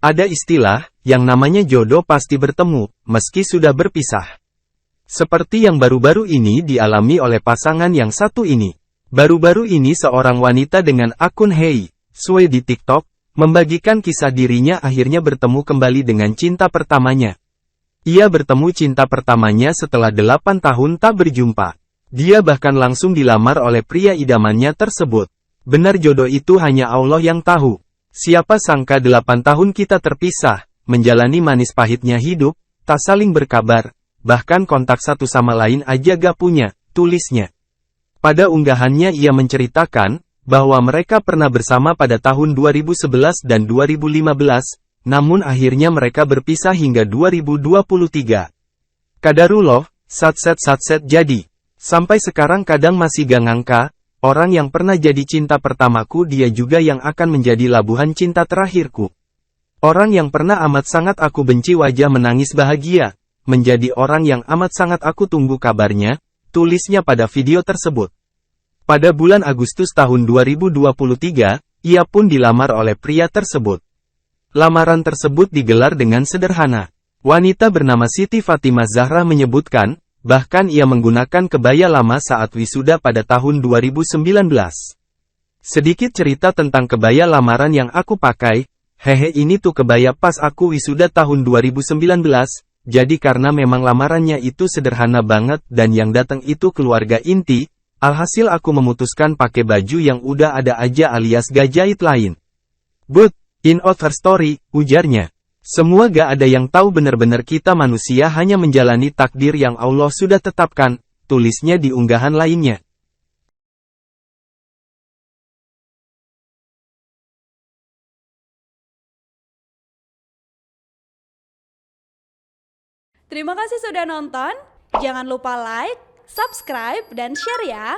Ada istilah, yang namanya jodoh pasti bertemu, meski sudah berpisah. Seperti yang baru-baru ini dialami oleh pasangan yang satu ini. Baru-baru ini seorang wanita dengan akun Hei Sue di TikTok, membagikan kisah dirinya akhirnya bertemu kembali dengan cinta pertamanya. Ia bertemu cinta pertamanya setelah 8 tahun tak berjumpa. Dia bahkan langsung dilamar oleh pria idamannya tersebut. Benar jodoh itu hanya Allah yang tahu. Siapa sangka 8 tahun kita terpisah, menjalani manis pahitnya hidup, tak saling berkabar, bahkan kontak satu sama lain aja gak punya, tulisnya. Pada unggahannya ia menceritakan, bahwa mereka pernah bersama pada tahun 2011 dan 2015, namun akhirnya mereka berpisah hingga 2023. Qadarullah, satset jadi. Sampai sekarang kadang masih gak ngangka, orang yang pernah jadi cinta pertamaku dia juga yang akan menjadi labuhan cinta terakhirku. Orang yang pernah amat sangat aku benci wajah menangis bahagia, menjadi orang yang amat sangat aku tunggu kabarnya, tulisnya pada video tersebut. Pada bulan Agustus tahun 2023, ia pun dilamar oleh pria tersebut. Lamaran tersebut digelar dengan sederhana. Wanita bernama Siti Fatimah Zahra menyebutkan, bahkan ia menggunakan kebaya lama saat wisuda pada tahun 2019. Sedikit cerita tentang kebaya lamaran yang aku pakai, hehe ini tuh kebaya pas aku wisuda tahun 2019, jadi karena memang lamarannya itu sederhana banget dan yang datang itu keluarga inti, alhasil aku memutuskan pakai baju yang udah ada aja alias gak jahit lain. But, in other story, ujarnya. Semua gak ada yang tahu benar-benar kita manusia hanya menjalani takdir yang Allah sudah tetapkan, tulisnya di unggahan lainnya. Terima kasih sudah nonton, jangan lupa like, subscribe, dan share ya.